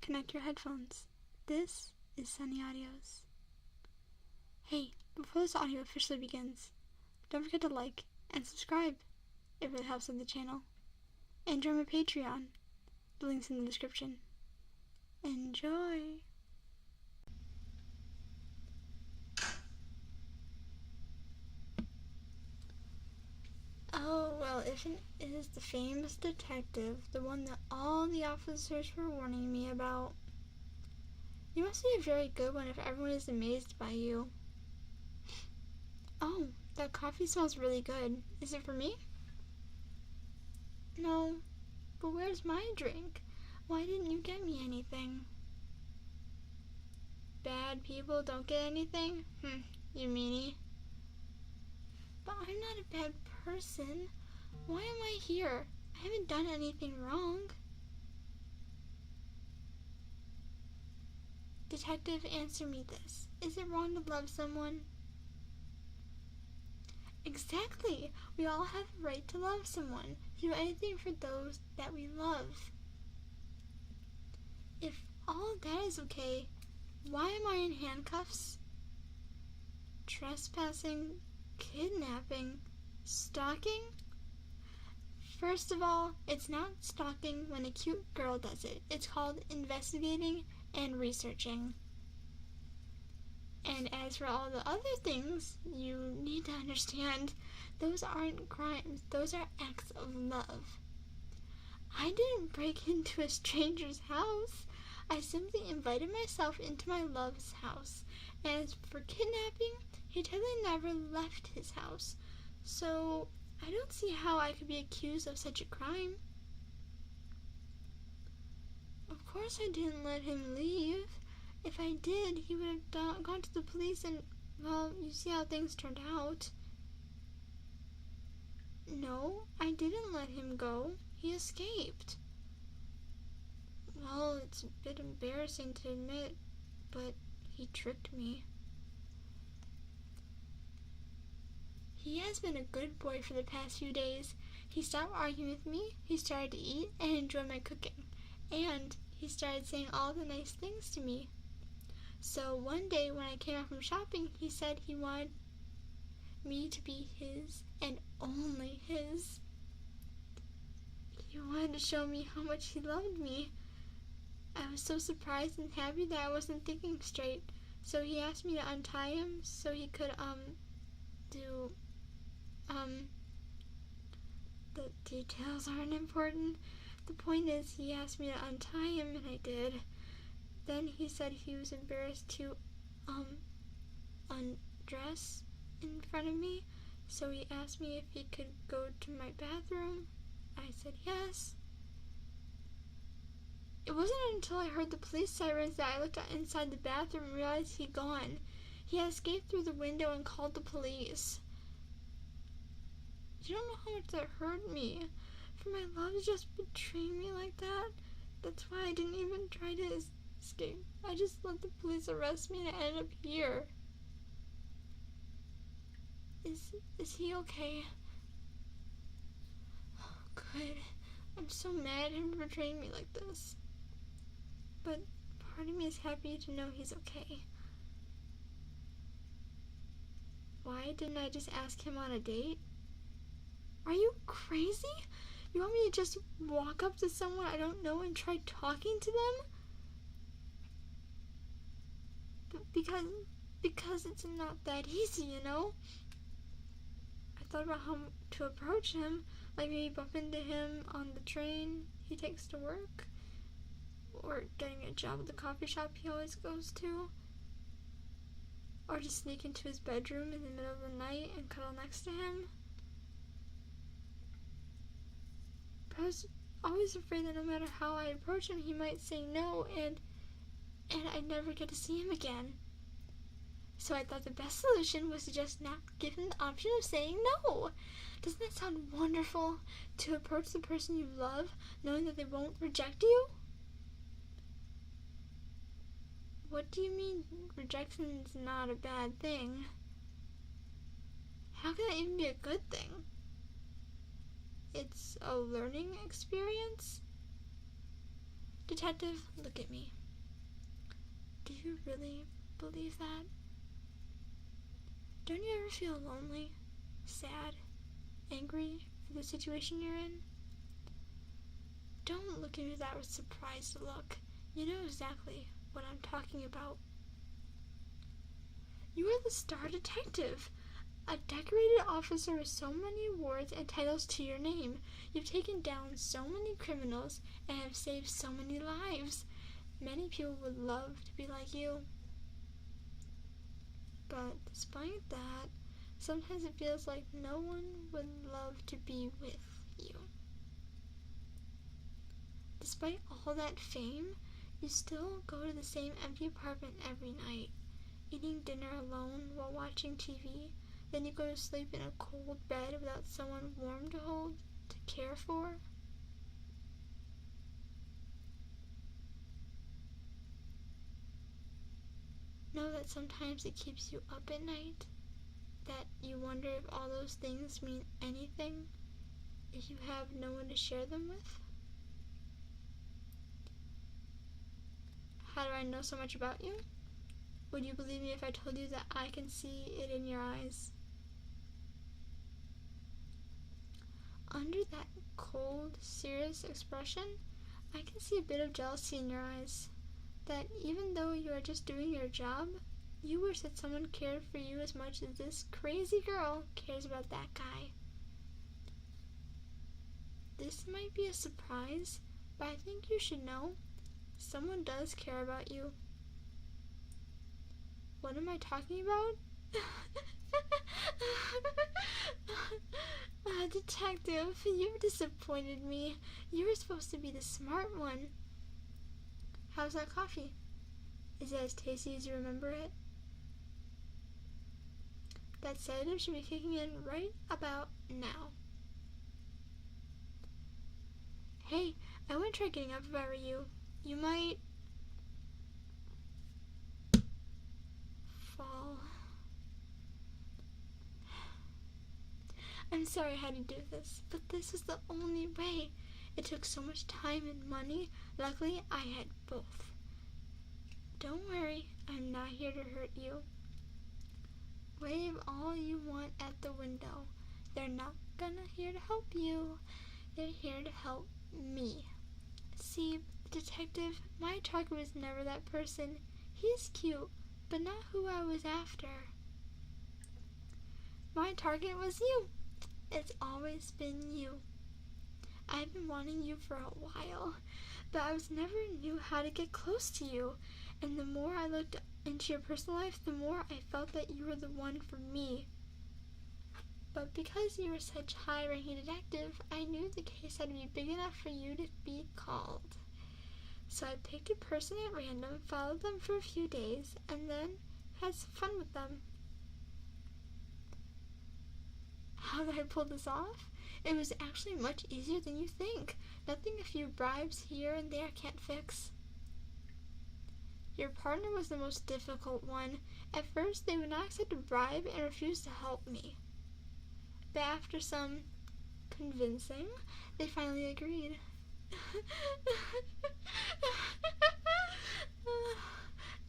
connect your headphones. This is Sunny Audios. Hey, before this audio officially begins, don't forget to like and subscribe. It really helps on the channel. And join my Patreon. The link's in the description. Enjoy! Oh, well, if it is the famous detective, the one that all the officers were warning me about. You must be a very good one if everyone is amazed by you. Oh, that coffee smells really good. Is it for me? No, but where's my drink? Why didn't you get me anything? Bad people don't get anything? You meanie. But I'm not a bad person. Why am I here? I haven't done anything wrong. Detective, answer me this. Is it wrong to love someone? Exactly. We all have the right to love someone, to do anything for those that we love. If all of that is okay, why am I in handcuffs? Trespassing, kidnapping, stalking? First of all, it's not stalking when a cute girl does it. It's called investigating and researching. And as for all the other things, you need to understand, those aren't crimes, those are acts of love. I didn't break into a stranger's house. I simply invited myself into my love's house. And as for kidnapping, he totally never left his house. So I don't see how I could be accused of such a crime. Of course I didn't let him leave. If I did, he would have gone to the police and, well, you see how things turned out. No, I didn't let him go. He escaped. Well, it's a bit embarrassing to admit, but he tricked me. He has been a good boy for the past few days. He stopped arguing with me, he started to eat and enjoy my cooking, and he started saying all the nice things to me. So one day when I came out from shopping, he said he wanted me to be his and only his. He wanted to show me how much he loved me. I was so surprised and happy that I wasn't thinking straight. So he asked me to untie him so he could, the details aren't important. The point is, he asked me to untie him and I did. Then he said he was embarrassed to, undress in front of me, so he asked me if he could go to my bathroom. I said yes. It wasn't until I heard the police sirens that I looked inside the bathroom and realized he'd gone. He had escaped through the window and called the police. You don't know how much that hurt me. For my love to just betray me like that. That's why I didn't even try to escape. I just let the police arrest me and I ended up here. Is he okay? Oh, good. I'm so mad at him for betraying me like this. But part of me is happy to know he's okay. Why didn't I just ask him on a date? Are you crazy? You want me to just walk up to someone I don't know and try talking to them? Because it's not that easy, you know? I thought about how to approach him, like maybe bump into him on the train he takes to work, or getting a job at the coffee shop he always goes to, or just sneak into his bedroom in the middle of the night and cuddle next to him. But I was always afraid that no matter how I approach him, he might say no, and I'd never get to see him again. So I thought the best solution was to just not give him the option of saying no. Doesn't that sound wonderful? To approach the person you love, knowing that they won't reject you? What do you mean rejection is not a bad thing? How can that even be a good thing? It's a learning experience? Detective, look at me. Do you really believe that? Don't you ever feel lonely, sad, angry for the situation you're in? Don't look at me with that surprised look. You know exactly what I'm talking about. You are the star detective, a decorated officer with so many awards and titles to your name. You've taken down so many criminals and have saved so many lives. Many people would love to be like you. But despite that, sometimes it feels like no one would love to be with you. Despite all that fame, you still go to the same empty apartment every night, eating dinner alone while watching TV. Then you go to sleep in a cold bed without someone warm to hold, to care for. Know that sometimes it keeps you up at night, that you wonder if all those things mean anything if you have no one to share them with. How do I know so much about you? Would you believe me if I told you that I can see it in your eyes? Under that cold, serious expression, I can see a bit of jealousy in your eyes. That even though you are just doing your job, you wish that someone cared for you as much as this crazy girl cares about that guy. This might be a surprise, but I think you should know someone does care about you. What am I talking about? Detective, you've disappointed me. You were supposed to be the smart one. How's that coffee? Is it as tasty as you remember it? That sedative should be kicking in right about now. Hey, I wouldn't try getting up if I were you. You might fall. I'm sorry I had to do this, but this was the only way. It took so much time and money. Luckily, I had both. Don't worry, I'm not here to hurt you. Wave all you want at the window. They're not gonna here to help you. They're here to help me. See, detective, my target was never that person. He's cute, but not who I was after. My target was you. It's always been you. I've been wanting you for a while, but I never knew how to get close to you. And the more I looked into your personal life, the more I felt that you were the one for me. But because you were such a high-ranking detective, I knew the case had to be big enough for you to be called. So I picked a person at random, followed them for a few days, and then had some fun with them. How did I pull this off? It was actually much easier than you think. Nothing a few bribes here and there can't fix. Your partner was the most difficult one. At first, they would not accept a bribe and refused to help me. But after some convincing, they finally agreed.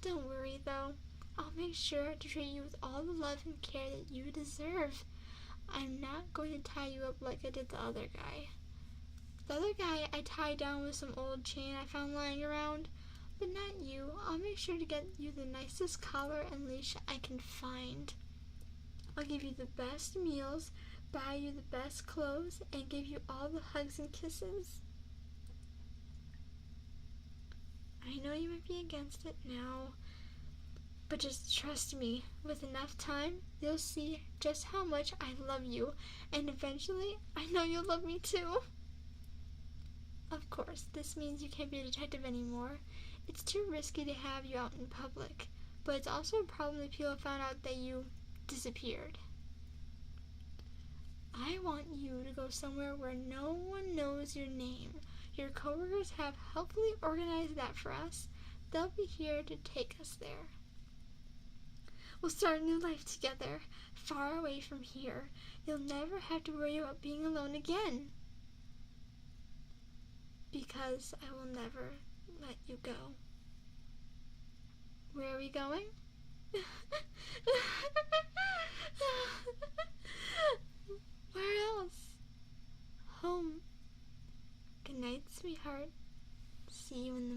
Don't worry, though. I'll make sure to treat you with all the love and care that you deserve. I'm not going to tie you up like I did the other guy. The other guy I tied down with some old chain I found lying around, but not you. I'll make sure to get you the nicest collar and leash I can find. I'll give you the best meals, buy you the best clothes, and give you all the hugs and kisses. I know you might be against it now, but just trust me, with enough time, you'll see just how much I love you, and eventually, I know you'll love me too. Of course, this means you can't be a detective anymore. It's too risky to have you out in public, but it's also a problem if people found out that you disappeared. I want you to go somewhere where no one knows your name. Your coworkers have helpfully organized that for us. They'll be here to take us there. We'll start a new life together, far away from here. You'll never have to worry about being alone again. Because I will never let you go. Where are we going? Where else? Home. Good night, sweetheart. See you in the